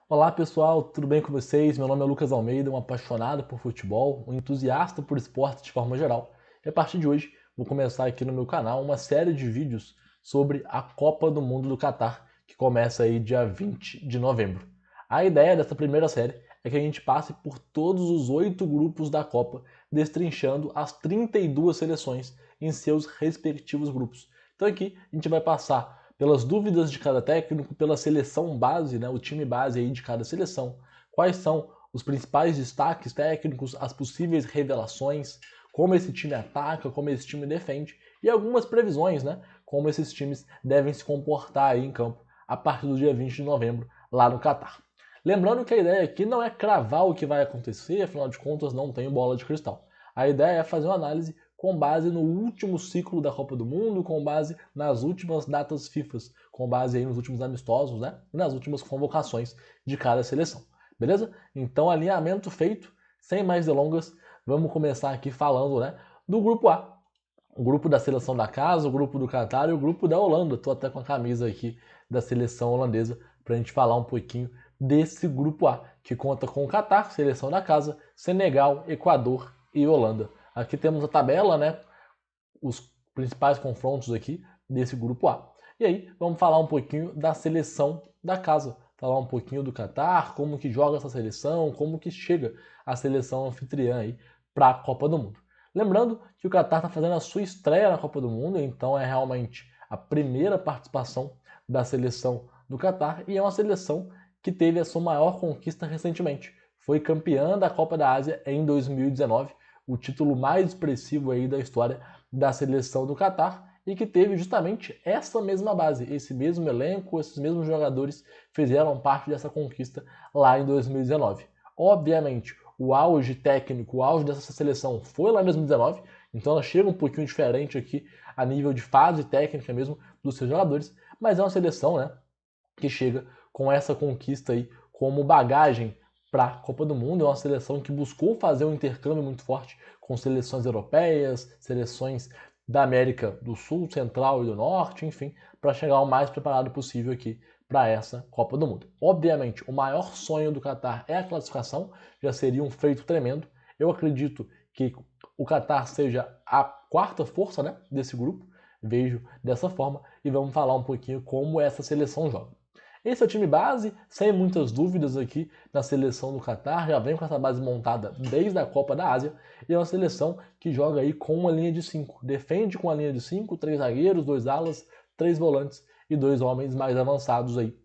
Olá pessoal, tudo bem com vocês? Meu nome é Lucas Almeida, um apaixonado por futebol, um entusiasta por esporte de forma geral. E a partir de hoje vou começar aqui no meu canal uma série de vídeos sobre a Copa do Mundo do Catar, que começa aí dia 20 de novembro. A ideia dessa primeira série é que a gente passe por todos os 8 grupos da Copa, destrinchando as 32 seleções em seus respectivos grupos. Então aqui a gente vai passar pelas dúvidas de cada técnico, pela seleção base, né, o time base aí de cada seleção, quais são os principais destaques técnicos, as possíveis revelações, como esse time ataca, como esse time defende e algumas previsões, né, como esses times devem se comportar aí em campo a partir do dia 20 de novembro lá no Catar. Lembrando que a ideia aqui não é cravar o que vai acontecer, afinal de contas não tenho bola de cristal. A ideia é fazer uma análise com base no último ciclo da Copa do Mundo, com base nas últimas datas FIFA, com base aí nos últimos amistosos, né? E nas últimas convocações de cada seleção. Beleza? Então, alinhamento feito, sem mais delongas, vamos começar aqui falando, né, do grupo A. O grupo da seleção da casa, o grupo do Catar e o grupo da Holanda. Estou até com a camisa aqui da seleção holandesa para a gente falar um pouquinho desse grupo A, que conta com o Catar, seleção da casa, Senegal, Equador e Holanda. Aqui temos a tabela, né? Os principais confrontos aqui desse grupo A. E aí, vamos falar um pouquinho da seleção da casa, falar um pouquinho do Catar, como que joga essa seleção, como que chega a seleção anfitriã aí para a Copa do Mundo. Lembrando que o Catar está fazendo a sua estreia na Copa do Mundo, então é realmente a primeira participação da seleção do Catar e é uma seleção que teve a sua maior conquista recentemente. Foi campeã da Copa da Ásia em 2019, o título mais expressivo aí da história da seleção do Catar e que teve justamente essa mesma base, esse mesmo elenco, esses mesmos jogadores fizeram parte dessa conquista lá em 2019. Obviamente, o auge técnico, o auge dessa seleção foi lá em 2019, então ela chega um pouquinho diferente aqui a nível de fase técnica mesmo dos seus jogadores, mas é uma seleção, né, que chega com essa conquista aí como bagagem para a Copa do Mundo. É uma seleção que buscou fazer um intercâmbio muito forte com seleções europeias, seleções da América do Sul, Central e do Norte, enfim, para chegar o mais preparado possível aqui para essa Copa do Mundo. Obviamente, o maior sonho do Catar é a classificação, já seria um feito tremendo. Eu acredito que o Catar seja a quarta força, né, desse grupo, vejo dessa forma, e vamos falar um pouquinho como essa seleção joga. Esse é o time base, sem muitas dúvidas aqui na seleção do Catar, já vem com essa base montada desde a Copa da Ásia, e é uma seleção que joga aí com uma linha de 5. Defende com a linha de 5, 3 zagueiros, 2 alas, 3 volantes e 2 homens mais avançados aí,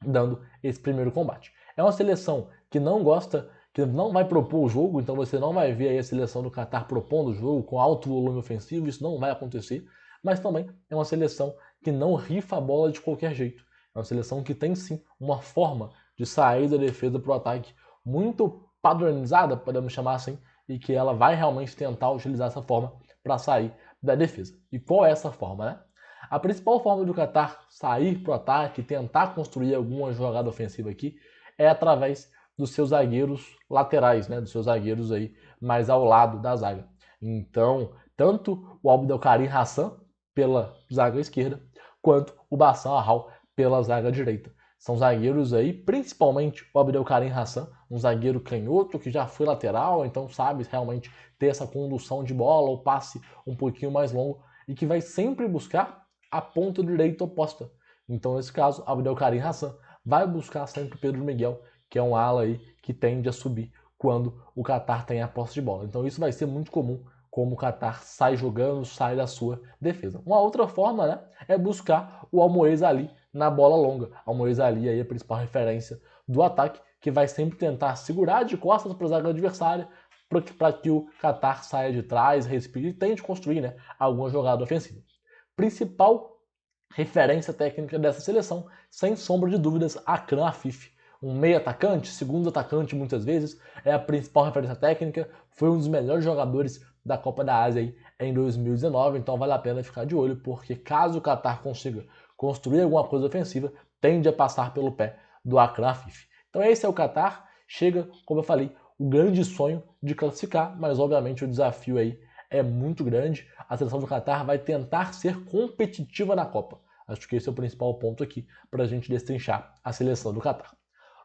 dando esse primeiro combate. É uma seleção que não gosta, que não vai propor o jogo, então você não vai ver aí a seleção do Catar propondo o jogo com alto volume ofensivo, isso não vai acontecer, mas também é uma seleção que não rifa a bola de qualquer jeito. É uma seleção que tem sim uma forma de sair da defesa para o ataque muito padronizada, podemos chamar assim, e que ela vai realmente tentar utilizar essa forma para sair da defesa. E qual é essa forma, né? A principal forma do Qatar sair para o ataque, tentar construir alguma jogada ofensiva aqui, é através dos seus zagueiros laterais, né? Dos seus zagueiros aí mais ao lado da zaga. Então, tanto o Abdelkarim Hassan pela zaga esquerda, quanto o Bassam Arral pela zaga direita. São zagueiros aí, principalmente o Abdelkarim Hassan, um zagueiro canhoto que já foi lateral, então sabe realmente ter essa condução de bola, o passe um pouquinho mais longo e que vai sempre buscar a ponta direita oposta. Então, nesse caso, Abdelkarim Hassan vai buscar sempre Pedro Miguel, que é um ala aí que tende a subir quando o Qatar tem a posse de bola. Então, isso vai ser muito comum como o Qatar sai jogando, sai da sua defesa. Uma outra forma, né, é buscar o Almoez Ali na bola longa. Almoez Ali aí é a principal referência do ataque, que vai sempre tentar segurar de costas para a zaga adversária, para que o Qatar saia de trás, respire e tente construir, né, alguma jogada ofensiva. Principal referência técnica dessa seleção, sem sombra de dúvidas, Akram Afif. Um meio atacante, segundo atacante muitas vezes, é a principal referência técnica, foi um dos melhores jogadores da Copa da Ásia aí em 2019, então vale a pena ficar de olho, porque caso o Qatar consiga construir alguma coisa ofensiva, tende a passar pelo pé do Akram Afif. Então esse é o Qatar, chega, como eu falei, o grande sonho de classificar, mas obviamente o desafio aí é muito grande. A seleção do Qatar vai tentar ser competitiva na Copa. Acho que esse é o principal ponto aqui para a gente destrinchar a seleção do Qatar.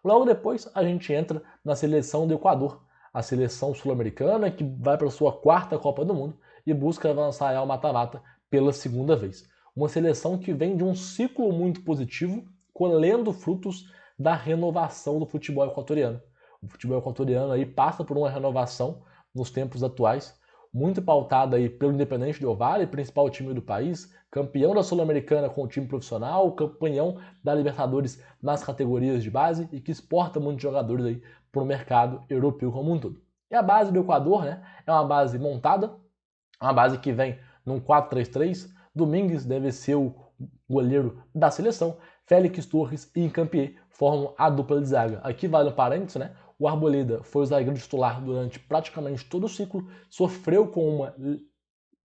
Logo depois a gente entra na seleção do Equador, a seleção sul-americana que vai para sua quarta Copa do Mundo e busca avançar ao mata-mata pela segunda vez. Uma seleção que vem de um ciclo muito positivo, colhendo frutos da renovação do futebol equatoriano. O futebol equatoriano aí passa por uma renovação nos tempos atuais, muito pautada aí pelo Independente Del Valle, principal time do país, campeão da Sul-Americana com o time profissional, campeão da Libertadores nas categorias de base e que exporta muitos jogadores aí para o mercado europeu como um todo. E a base do Equador, né, é uma base montada, uma base que vem num 4-3-3. Domingues deve ser o goleiro da seleção. Félix Torres e Incampié formam a dupla de zaga. Aqui vale um parênteses, né? O Arboleda foi o zagueiro titular durante praticamente todo o ciclo, sofreu com uma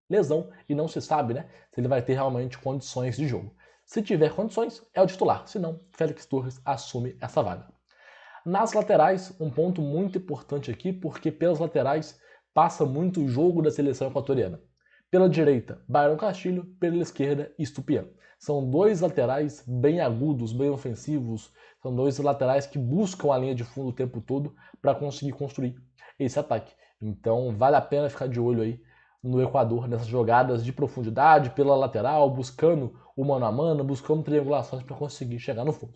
lesão e não se sabe, né, se ele vai ter realmente condições de jogo. Se tiver condições, é o titular, se não, Félix Torres assume essa vaga. Nas laterais, um ponto muito importante aqui, porque pelas laterais passa muito o jogo da seleção equatoriana. Pela direita, Byron Castilho, pela esquerda, Estupián. São dois laterais bem agudos, bem ofensivos, são dois laterais que buscam a linha de fundo o tempo todo para conseguir construir esse ataque. Então vale a pena ficar de olho aí no Equador, nessas jogadas de profundidade, pela lateral, buscando o mano a mano, buscando triangulações para conseguir chegar no fundo.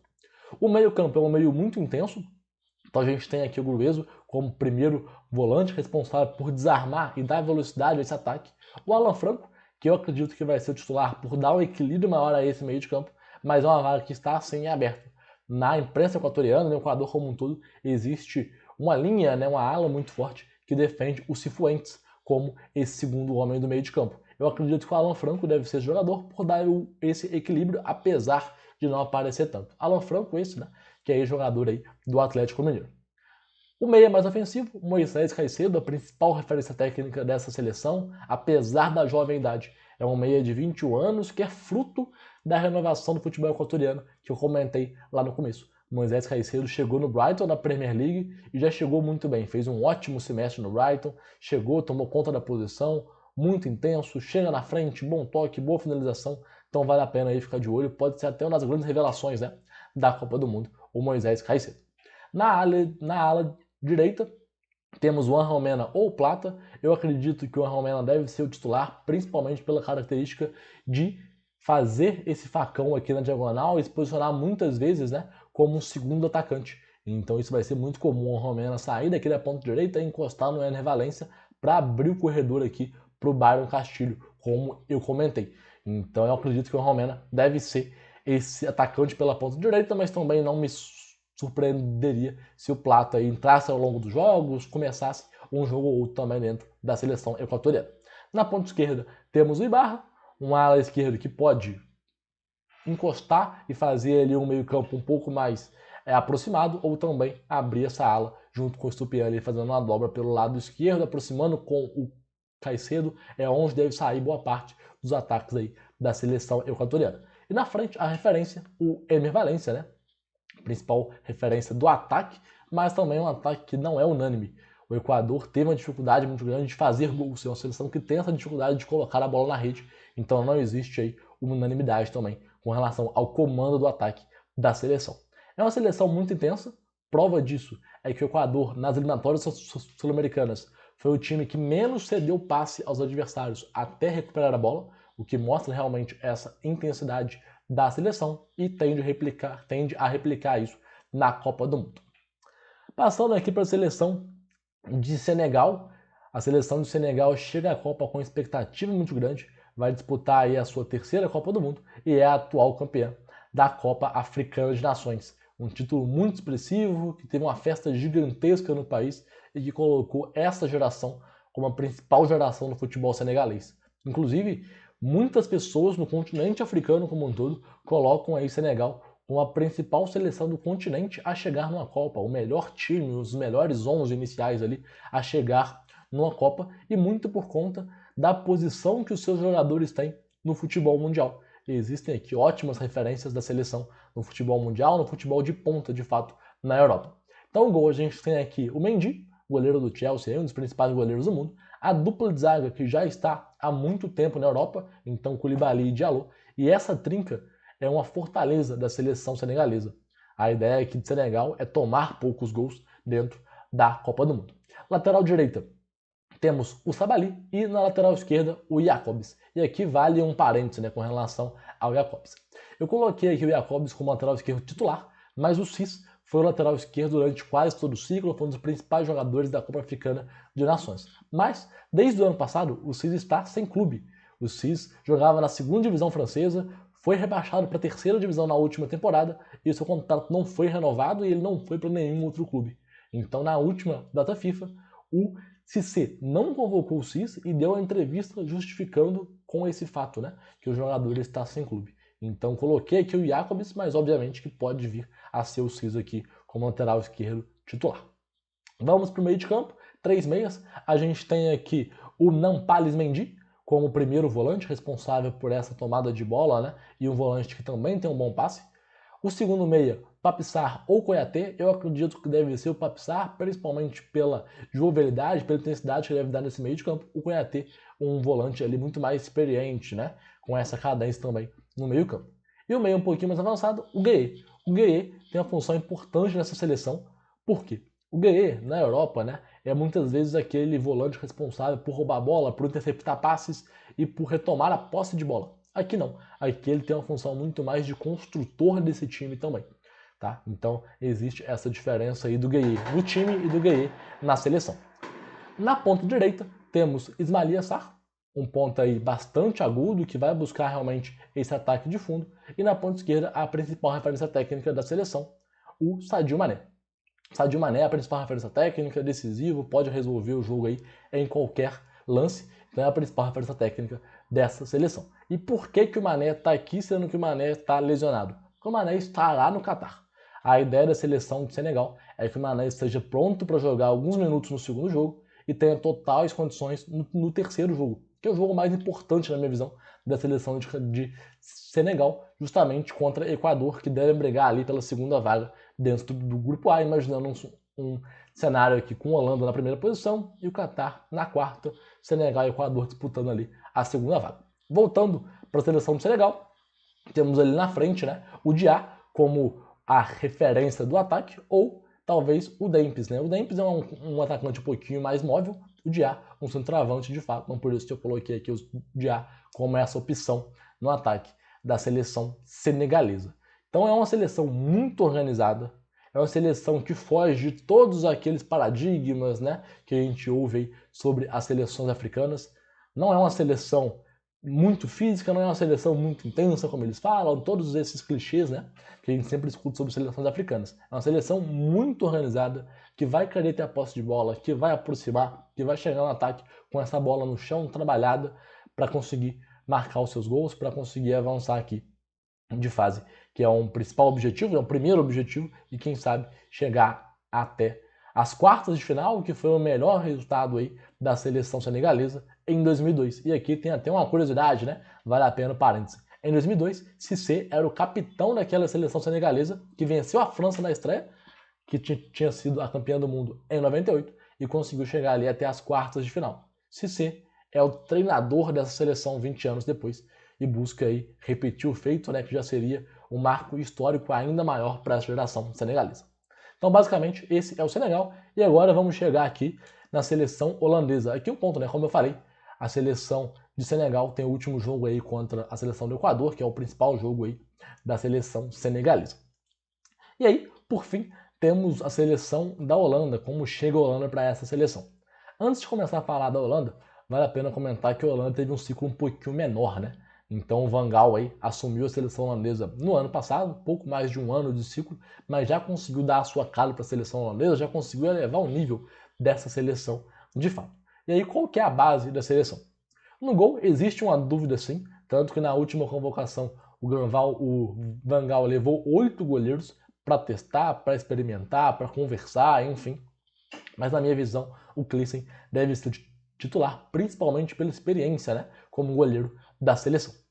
O meio-campo é um meio muito intenso, então a gente tem aqui o Gruezo como primeiro volante responsável por desarmar e dar velocidade a esse ataque. O Alan Franco, que eu acredito que vai ser o titular por dar um equilíbrio maior a esse meio de campo, mas é uma vaga que está assim aberta. Na imprensa equatoriana, no Equador como um todo, existe uma linha, né, uma ala muito forte que defende o Cifuentes como esse segundo homem do meio de campo. Eu acredito que o Alan Franco deve ser jogador por dar esse equilíbrio, apesar de não aparecer tanto. Alan Franco, esse, né, que é jogador aí do Atlético Mineiro. O meia mais ofensivo, Moisés Caicedo, a principal referência técnica dessa seleção, apesar da jovem idade. É um meia de 21 anos que é fruto da renovação do futebol equatoriano que eu comentei lá no começo. Moisés Caicedo chegou no Brighton na Premier League e já chegou muito bem. Fez um ótimo semestre no Brighton, chegou, tomou conta da posição, muito intenso, chega na frente, bom toque, boa finalização. Então vale a pena aí ficar de olho. Pode ser até uma das grandes revelações, né, da Copa do Mundo, o Moisés Caicedo. Na ala direita, temos o Ángel Mena ou Plata. Eu acredito que o Ángel Mena deve ser o titular, principalmente pela característica de fazer esse facão aqui na diagonal e se posicionar muitas vezes, né, como um segundo atacante. Então isso vai ser muito comum o Ángel Mena sair daqui da ponta direita e encostar no Ener Valencia para abrir o corredor aqui para o Byron Castilho, como eu comentei. Então eu acredito que o Ángel Mena deve ser esse atacante pela ponta direita, mas também não me surpreenderia se o Plata entrasse ao longo dos jogos, começasse um jogo ou outro também dentro da seleção equatoriana. Na ponta esquerda temos o Ibarra, um ala esquerdo que pode encostar e fazer ali um meio campo um pouco mais aproximado, ou também abrir essa ala junto com o Estupián ali, fazendo uma dobra pelo lado esquerdo, aproximando com o Caicedo, é onde deve sair boa parte dos ataques aí da seleção equatoriana. E na frente, a referência, o Ener Valencia, né? Principal referência do ataque, mas também um ataque que não é unânime. O Equador teve uma dificuldade muito grande de fazer gols, é uma seleção que tem essa dificuldade de colocar a bola na rede, então não existe aí uma unanimidade também com relação ao comando do ataque da seleção. É uma seleção muito intensa, prova disso é que o Equador, nas eliminatórias sul-americanas, foi o time que menos cedeu passe aos adversários até recuperar a bola, o que mostra realmente essa intensidade da seleção e tende a replicar isso na Copa do Mundo. Passando aqui para a seleção de Senegal, a seleção de Senegal chega à Copa com expectativa muito grande, vai disputar aí a sua terceira Copa do Mundo e é a atual campeã da Copa Africana de Nações. Um título muito expressivo, que teve uma festa gigantesca no país e que colocou essa geração como a principal geração do futebol senegalês. Inclusive, muitas pessoas no continente africano como um todo colocam aí Senegal como a principal seleção do continente a chegar numa Copa, o melhor time, os melhores 11 iniciais ali a chegar numa Copa, e muito por conta da posição que os seus jogadores têm no futebol mundial. Existem aqui ótimas referências da seleção no futebol mundial, no futebol de ponta, de fato, na Europa. Então o gol, a gente tem aqui o Mendy, goleiro do Chelsea, um dos principais goleiros do mundo, a dupla de zaga que já está há muito tempo na Europa, então Koulibaly e Diallo, e essa trinca é uma fortaleza da seleção senegalesa. A ideia aqui de Senegal é tomar poucos gols dentro da Copa do Mundo. Lateral direita, temos o Sabali e na lateral esquerda o Jacobs. E aqui vale um parêntese, né, com relação ao Jacobs. Eu coloquei aqui o Jacobs como lateral esquerdo titular, mas o Cis foi o lateral esquerdo durante quase todo o ciclo, foi um dos principais jogadores da Copa Africana de Nações. Mas, desde o ano passado, o Cis está sem clube. O Cis jogava na segunda divisão francesa, foi rebaixado para a terceira divisão na última temporada e seu contrato não foi renovado e ele não foi para nenhum outro clube. Então, na última data FIFA, o Cissé não convocou o Cis e deu a entrevista justificando com esse fato, né, que o jogador está sem clube. Então coloquei aqui o Jacobs, mas obviamente que pode vir a ser o Cis aqui como lateral esquerdo titular. Vamos para o meio de campo, 3 meias. A gente tem aqui o Nampalys Mendy como o primeiro volante responsável por essa tomada de bola, né, e um volante que também tem um bom passe. O segundo meia, Pape-Sarr ou Kouyate, eu acredito que deve ser o Pape-Sarr, principalmente pela jovialidade, pela intensidade que ele deve dar nesse meio de campo. O Kouyate, um volante ali muito mais experiente, né, com essa cadência também no meio campo. E o meio um pouquinho mais avançado, o Gueye. O Gueye tem uma função importante nessa seleção, por quê? O Gueye, na Europa, né, é muitas vezes aquele volante responsável por roubar a bola, por interceptar passes e por retomar a posse de bola. Aqui não. Aqui ele tem uma função muito mais de construtor desse time também. Tá? Então existe essa diferença aí do Gueye no time e do Gueye na seleção. Na ponta direita temos Ismaila Sarr, um ponta aí bastante agudo que vai buscar realmente esse ataque de fundo. E na ponta esquerda a principal referência técnica da seleção, o Sadio Mané. Sadio Mané é a principal referência técnica, decisivo, pode resolver o jogo aí em qualquer lance. Então é a principal referência técnica dessa seleção. E por que o Mané está aqui, sendo que o Mané está lesionado? Porque o Mané está lá no Catar. A ideia da seleção de Senegal é que o Mané esteja pronto para jogar alguns minutos no segundo jogo e tenha totais condições no terceiro jogo, que é o jogo mais importante, na minha visão, da seleção de Senegal, justamente contra Equador, que deve brigar ali pela segunda vaga dentro do grupo A, imaginando um cenário aqui com a Holanda na primeira posição e o Catar na quarta, Senegal e Equador disputando ali a segunda vaga. Voltando para a seleção de Senegal, temos ali na frente, né, o Dia como a referência do ataque, ou talvez o Dempsey, né? O Dempsey é um atacante um pouquinho mais móvel, o Dia um centroavante de fato, então por isso que eu coloquei aqui o Dia como essa opção no ataque da seleção senegalesa. Então é uma seleção muito organizada, é uma seleção que foge de todos aqueles paradigmas, né, que a gente ouve aí sobre as seleções africanas. Não é uma seleção muito física, não é uma seleção muito intensa, como eles falam, todos esses clichês, né, que a gente sempre escuta sobre seleções africanas. É uma seleção muito organizada, que vai querer ter a posse de bola, que vai aproximar, que vai chegar no ataque com essa bola no chão, trabalhada, para conseguir marcar os seus gols, para conseguir avançar aqui de fase, que é um principal objetivo, é o primeiro objetivo, e quem sabe chegar até as quartas de final, que foi o melhor resultado aí da seleção senegalesa em 2002. E aqui tem até uma curiosidade, né? Vale a pena parênteses. Em 2002, Cissé era o capitão daquela seleção senegalesa que venceu a França na estreia, que tinha sido a campeã do mundo em 98 e conseguiu chegar ali até as quartas de final. Cissé é o treinador dessa seleção 20 anos depois e busca aí repetir o feito, né, que já seria um marco histórico ainda maior para essa geração senegalesa. Então, basicamente, esse é o Senegal. E agora vamos chegar aqui na seleção holandesa. Aqui um ponto, né? Como eu falei, a seleção de Senegal tem o último jogo aí contra a seleção do Equador, que é o principal jogo aí da seleção senegalesa. E aí, por fim, temos a seleção da Holanda, como chega a Holanda para essa seleção. Antes de começar a falar da Holanda, vale a pena comentar que a Holanda teve um ciclo um pouquinho menor, né? Então o Van Gaal aí assumiu a seleção holandesa no ano passado, pouco mais de um ano de ciclo, mas já conseguiu dar a sua cara para a seleção holandesa, já conseguiu elevar o nível dessa seleção de fato. E aí qual que é a base da seleção? No gol existe uma dúvida sim, tanto que na última convocação o Van Gaal levou 8 goleiros para testar, para experimentar, para conversar, enfim. Mas na minha visão, o Klaassen deve ser titular, principalmente pela experiência, né, como goleiro da seleção.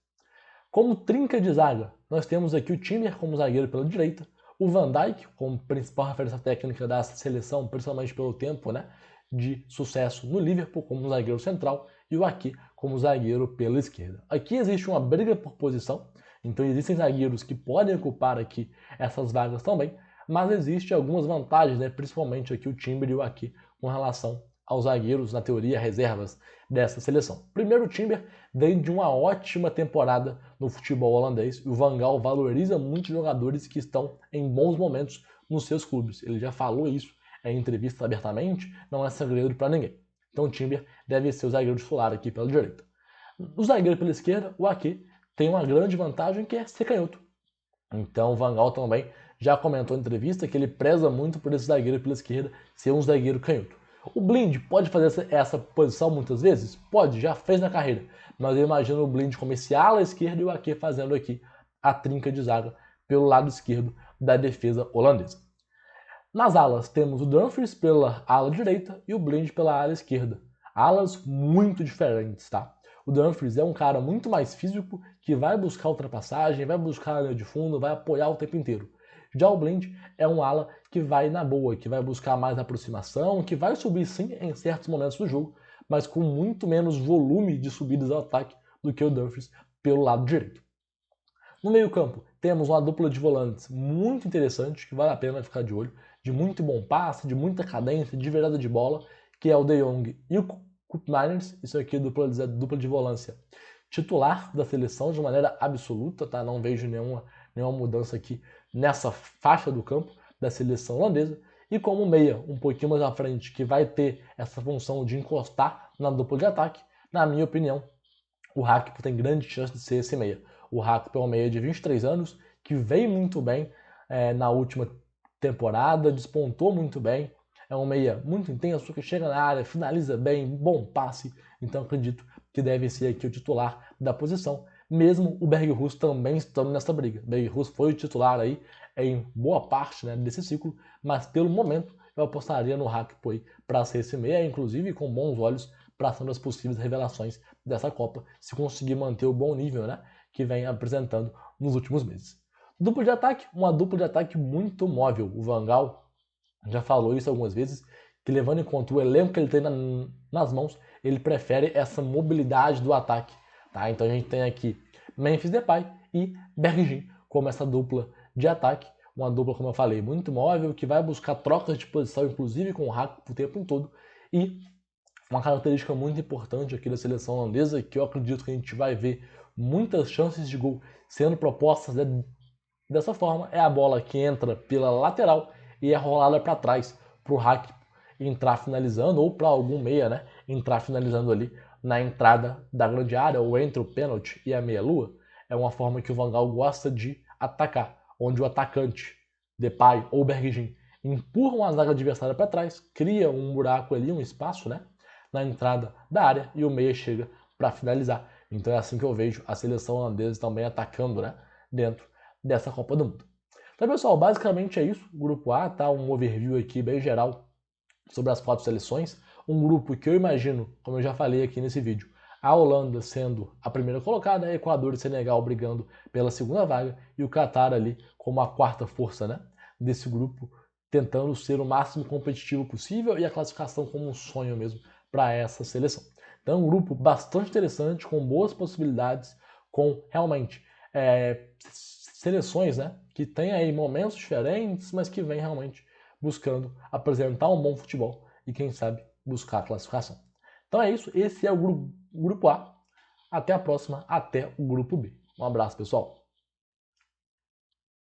Como trinca de zaga, nós temos aqui o Timber como zagueiro pela direita, o Van Dijk como principal referência técnica da seleção, principalmente pelo tempo, né, de sucesso no Liverpool como zagueiro central, e o Ake como zagueiro pela esquerda. Aqui existe uma briga por posição, Então existem zagueiros que podem ocupar aqui essas vagas também, mas existem algumas vantagens, né? Principalmente aqui o Timber e o Ake com relação aos zagueiros, na teoria, reservas dessa seleção. Primeiro, o Timber vem de uma ótima temporada no futebol holandês e o Van Gaal valoriza muitos jogadores que estão em bons momentos nos seus clubes. Ele já falou isso em entrevista abertamente, não é segredo para ninguém. Então o Timber deve ser o zagueiro titular aqui pela direita. O zagueiro pela esquerda, o Ake, tem uma grande vantagem que é ser canhoto. Então o Van Gaal também já comentou em entrevista que ele preza muito por esse zagueiro pela esquerda ser um zagueiro canhoto. O Blind pode fazer essa posição muitas vezes? Pode, já fez na carreira. Mas eu imagino o Blind como esse ala esquerdo e o Ake fazendo aqui a trinca de zaga pelo lado esquerdo da defesa holandesa. Nas alas temos o Dumfries pela ala direita e o Blind pela ala esquerda. Alas muito diferentes, tá? O Dumfries é um cara muito mais físico que vai buscar ultrapassagem, vai buscar a linha de fundo, vai apoiar o tempo inteiro. Já o Blind é um ala que vai na boa, que vai buscar mais aproximação, que vai subir sim em certos momentos do jogo, mas com muito menos volume de subidas ao ataque do que o Dumfries pelo lado direito. No meio-campo, temos uma dupla de volantes muito interessante, que vale a pena ficar de olho, de muito bom passe, de muita cadência, de virada de bola, que é o De Jong e o Koopmeiners. Isso aqui é dupla de volância titular da seleção de maneira absoluta, tá? Não vejo nenhuma mudança aqui nessa faixa do campo da seleção holandesa. E como meia, um pouquinho mais à frente, que vai ter essa função de encostar na dupla de ataque, na minha opinião, o Hakpo tem grande chance de ser esse meia. O Hakpo é um meia de 23 anos, que veio muito bem na última temporada, despontou muito bem. É um meia muito intenso, que chega na área, finaliza bem, bom passe. Então acredito que deve ser aqui o titular da posição. Mesmo o Berghuus também estando nessa briga. O Berghuus foi o titular aí em boa parte, né, desse ciclo, mas pelo momento eu apostaria no Hakpo aí para ser esse meia, inclusive com bons olhos para ser uma das possíveis revelações dessa Copa, se conseguir manter o bom nível, né, que vem apresentando nos últimos meses. Dupla de ataque, uma dupla de ataque muito móvel. O Van Gaal já falou isso algumas vezes, que levando em conta o elenco que ele tem nas mãos, ele prefere essa mobilidade do ataque. Tá? Então a gente tem aqui Memphis Depay e Bergwijn como essa dupla de ataque. Uma dupla, como eu falei, muito móvel, que vai buscar trocas de posição, inclusive com o Hakpo o tempo todo. E uma característica muito importante aqui da seleção holandesa, que eu acredito que a gente vai ver muitas chances de gol sendo propostas dessa forma, é a bola que entra pela lateral e é rolada para trás para o Hakpo entrar finalizando, ou para algum meia, né, entrar finalizando ali na entrada da grande área, ou entre o pênalti e a meia-lua. É uma forma que o Van Gaal gosta de atacar, onde o atacante, Depay ou Bergwijn, empurram a zaga adversária para trás, cria um buraco ali, um espaço, né, na entrada da área e o meia chega para finalizar. Então é assim que eu vejo a seleção holandesa também atacando, né, dentro dessa Copa do Mundo. Então, pessoal, basicamente é isso. O grupo A, tá? Um overview aqui bem geral sobre as 4 seleções. Um grupo que eu imagino, como eu já falei aqui nesse vídeo, a Holanda sendo a primeira colocada, Equador e Senegal brigando pela segunda vaga e o Catar ali como a quarta força, né, desse grupo, tentando ser o máximo competitivo possível e a classificação como um sonho mesmo para essa seleção. Então, um grupo bastante interessante, com boas possibilidades, com realmente seleções, né, que tem aí momentos diferentes, mas que vem realmente buscando apresentar um bom futebol e, quem sabe, buscar a classificação. Então é isso, esse é o grupo A. Até a próxima, até o grupo B. Um abraço, pessoal.